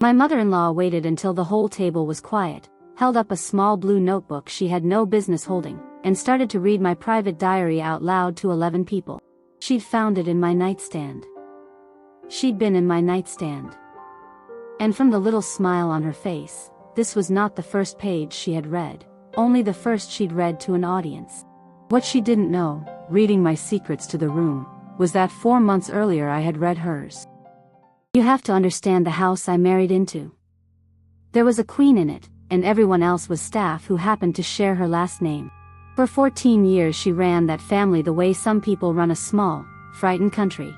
My mother-in-law waited until the whole table was quiet, held up a small blue notebook she had no business holding, and started to read my private diary out loud to 11 people. She'd found it in my nightstand. She'd been in my nightstand. And from the little smile on her face, this was not the first page she had read, only the first she'd read to an audience. What she didn't know, reading my secrets to the room, was that 4 months earlier I had read hers. You have to understand the house I married into. There was a queen in it, and everyone else was staff who happened to share her last name. For 14 years she ran that family the way some people run a small, frightened country.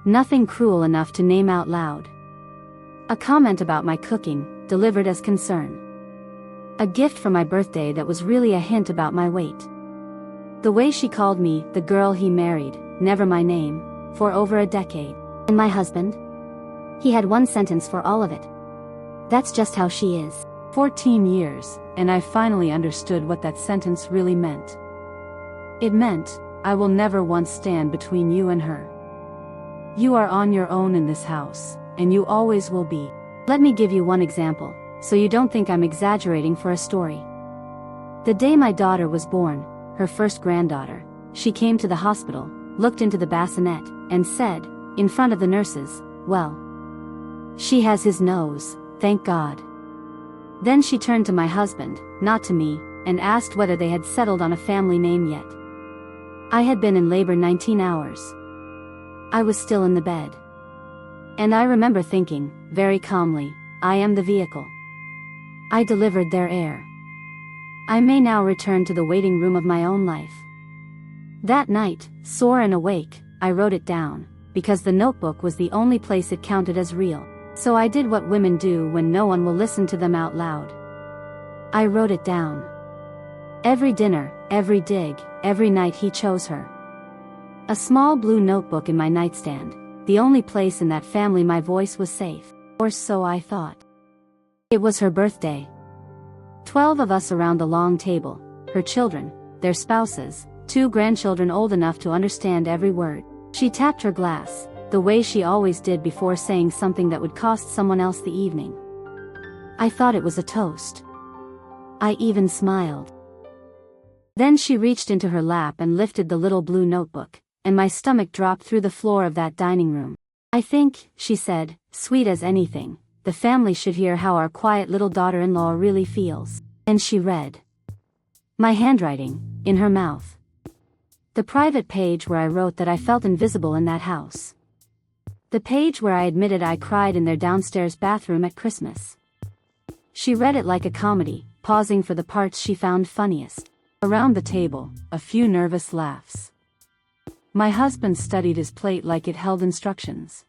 Nothing cruel enough to name out loud. A comment about my cooking, delivered as concern. A gift for my birthday that was really a hint about my weight. The way she called me, the girl he married, never my name, for over a decade. And my husband? He had one sentence for all of it. That's just how she is. 14 years, and I finally understood what that sentence really meant. It meant, I will never once stand between you and her. You are on your own in this house, and you always will be. Let me give you one example, so you don't think I'm exaggerating for a story. The day my daughter was born, her first granddaughter, she came to the hospital, looked into the bassinet, and said, in front of the nurses, "Well, she has his nose, thank God." Then she turned to my husband, not to me, and asked whether they had settled on a family name yet. I had been in labor 19 hours. I was still in the bed. And I remember thinking, very calmly, I am the vehicle. I delivered their heir. I may now return to the waiting room of my own life. That night, sore and awake, I wrote it down, because the notebook was the only place it counted as real. So I did what women do when no one will listen to them out loud. I wrote it down. Every dinner, every dig, every night he chose her. A small blue notebook in my nightstand, the only place in that family my voice was safe, or so I thought. It was her birthday. 12 of us around the long table, her children, their spouses, 2 grandchildren old enough to understand every word. She tapped her glass, the way she always did before saying something that would cost someone else the evening. I thought it was a toast. I even smiled. Then she reached into her lap and lifted the little blue notebook, and my stomach dropped through the floor of that dining room. I think, she said, sweet as anything, the family should hear how our quiet little daughter-in-law really feels. And she read. My handwriting, in her mouth. The private page where I wrote that I felt invisible in that house. The page where I admitted I cried in their downstairs bathroom at Christmas. She read it like a comedy, pausing for the parts she found funniest. Around the table, a few nervous laughs. My husband studied his plate like it held instructions.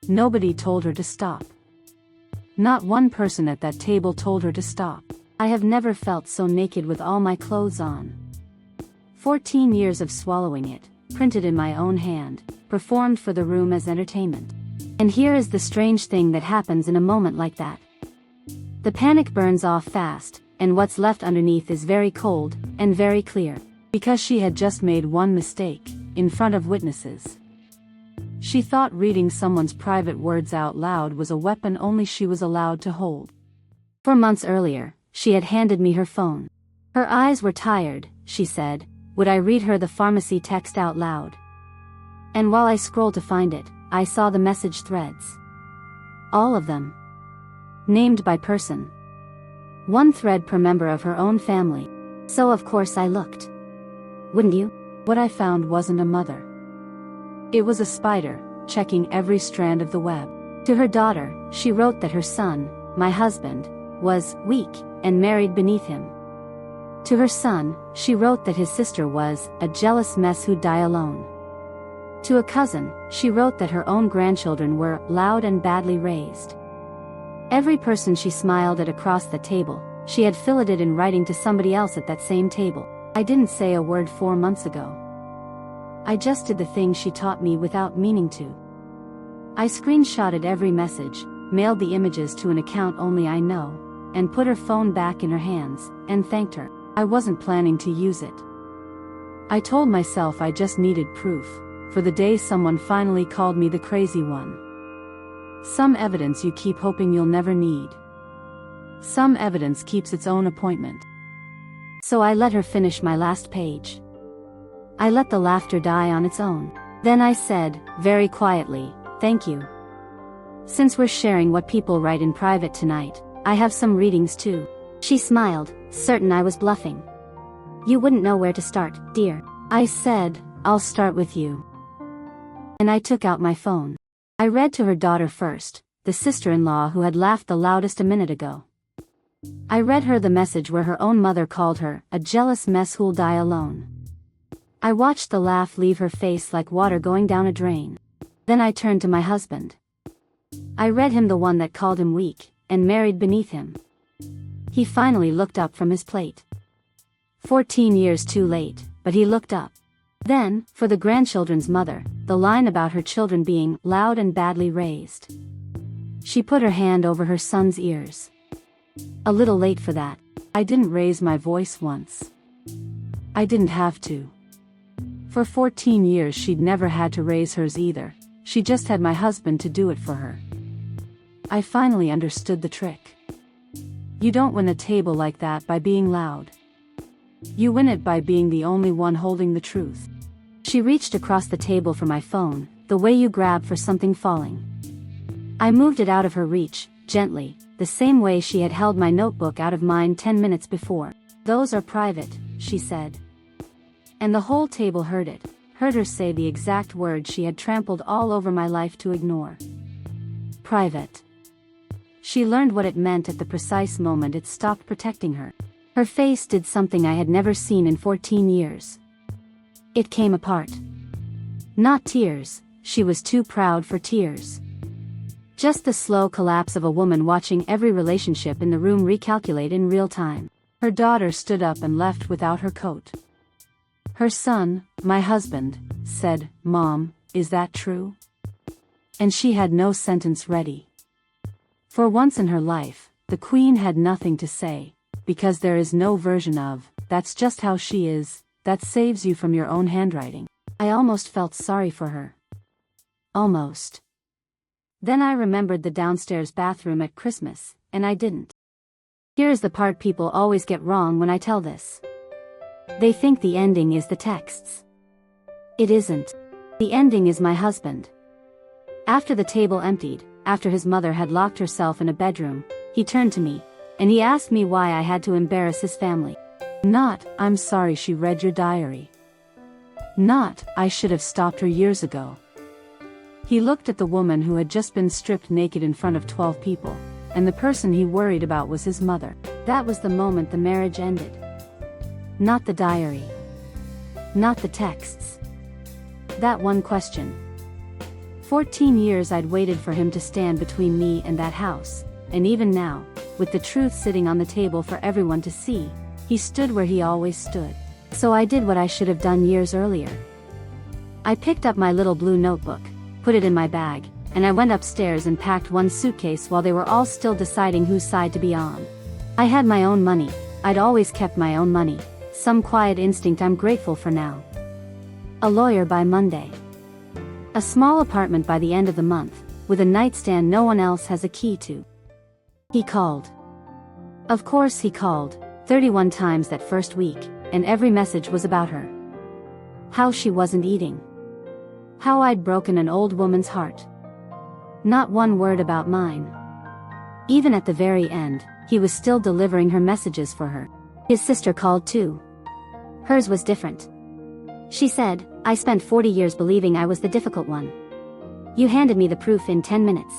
Nobody told her to stop. Not one person at that table told her to stop. I have never felt so naked with all my clothes on. 14 years of swallowing it, printed in my own hand, performed for the room as entertainment. And here is the strange thing that happens in a moment like that. The panic burns off fast, and what's left underneath is very cold, and very clear. Because she had just made one mistake, in front of witnesses. She thought reading someone's private words out loud was a weapon only she was allowed to hold. 4 months earlier, she had handed me her phone. Her eyes were tired, she said, would I read her the pharmacy text out loud? And while I scrolled to find it, I saw the message threads. All of them. Named by person. One thread per member of her own family. So of course I looked. Wouldn't you? What I found wasn't a mother. It was a spider, checking every strand of the web. To her daughter, she wrote that her son, my husband, was weak, and married beneath him. To her son, she wrote that his sister was a jealous mess who'd die alone. To a cousin, she wrote that her own grandchildren were loud and badly raised. Every person she smiled at across the table, she had filleted in writing to somebody else at that same table. I didn't say a word 4 months ago. I just did the thing she taught me without meaning to. I screenshotted every message, mailed the images to an account only I know, and put her phone back in her hands, and thanked her. I wasn't planning to use it. I told myself I just needed proof, for the day someone finally called me the crazy one. Some evidence you keep hoping you'll never need. Some evidence keeps its own appointment. So I let her finish my last page. I let the laughter die on its own. Then I said, very quietly, "Thank you. Since we're sharing what people write in private tonight, I have some readings too." She smiled, certain I was bluffing. "You wouldn't know where to start, dear." I said, "I'll start with you." And I took out my phone. I read to her daughter first, the sister-in-law who had laughed the loudest a minute ago. I read her the message where her own mother called her a jealous mess who'll die alone. I watched the laugh leave her face like water going down a drain. Then I turned to my husband. I read him the one that called him weak, and married beneath him. He finally looked up from his plate. 14 years too late, but he looked up. Then, for the grandchildren's mother, the line about her children being loud and badly raised. She put her hand over her son's ears. A little late for that. I didn't raise my voice once. I didn't have to. For 14 years she'd never had to raise hers either, she just had my husband to do it for her. I finally understood the trick. You don't win a table like that by being loud. You win it by being the only one holding the truth. She reached across the table for my phone, the way you grab for something falling. I moved it out of her reach, gently, the same way she had held my notebook out of mine 10 minutes before. "Those are private," she said. And the whole table heard it, heard her say the exact words she had trampled all over my life to ignore. Private. She learned what it meant at the precise moment it stopped protecting her. Her face did something I had never seen in 14 years. It came apart. Not tears, she was too proud for tears. Just the slow collapse of a woman watching every relationship in the room recalculate in real time. Her daughter stood up and left without her coat. Her son, my husband, said, "Mom, is that true?" And she had no sentence ready. For once in her life, the Queen had nothing to say, because there is no version of, "That's just how she is," that saves you from your own handwriting. I almost felt sorry for her. Almost. Then I remembered the downstairs bathroom at Christmas, and I didn't. Here is the part people always get wrong when I tell this. They think the ending is the texts. It isn't. The ending is my husband. After the table emptied, after his mother had locked herself in a bedroom, he turned to me, and he asked me why I had to embarrass his family. Not, "I'm sorry she read your diary." Not, "I should have stopped her years ago." He looked at the woman who had just been stripped naked in front of 12 people, and the person he worried about was his mother. That was the moment the marriage ended. Not the diary. Not the texts. That one question. 14 years I'd waited for him to stand between me and that house, and even now, with the truth sitting on the table for everyone to see, he stood where he always stood. So I did what I should have done years earlier. I picked up my little blue notebook, put it in my bag, and I went upstairs and packed one suitcase while they were all still deciding whose side to be on. I had my own money, I'd always kept my own money, some quiet instinct I'm grateful for now. A lawyer by Monday. A small apartment by the end of the month, with a nightstand no one else has a key to. He called. Of course he called, 31 times that first week, and every message was about her. How she wasn't eating. How I'd broken an old woman's heart. Not one word about mine. Even at the very end, he was still delivering her messages for her. His sister called too. Hers was different. She said, "I spent 40 years believing I was the difficult one. You handed me the proof in 10 minutes.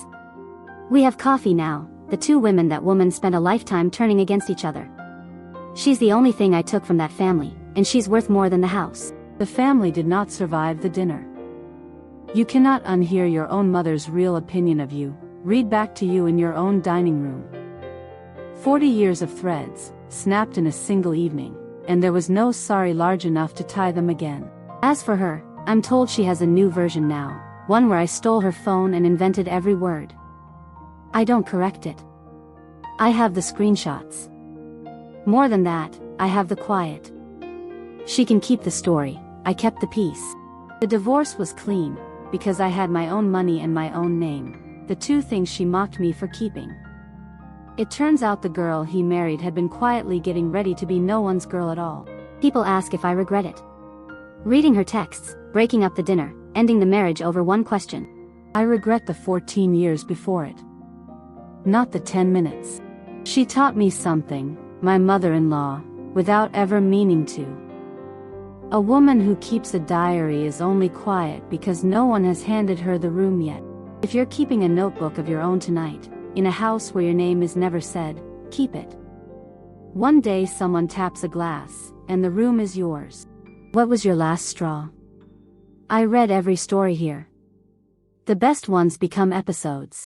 We have coffee now." The two women that woman spent a lifetime turning against each other. She's the only thing I took from that family, and she's worth more than the house. The family did not survive the dinner. You cannot unhear your own mother's real opinion of you, read back to you in your own dining room. 40 years of threads, snapped in a single evening, and there was no sorry large enough to tie them again. As for her, I'm told she has a new version now, one where I stole her phone and invented every word. I don't correct it. I have the screenshots. More than that, I have the quiet. She can keep the story, I kept the peace. The divorce was clean, because I had my own money and my own name. the two things she mocked me for keeping. It turns out the girl he married had been quietly getting ready to be no one's girl at all. People ask if I regret it. Reading her texts, breaking up the dinner, ending the marriage over one question. I regret the 14 years before it. Not the 10 minutes. She taught me something, my mother-in-law, without ever meaning to. A woman who keeps a diary is only quiet because no one has handed her the room yet. If you're keeping a notebook of your own tonight, in a house where your name is never said, keep it. One day someone taps a glass, and the room is yours. What was your last straw? I read every story here. The best ones become episodes.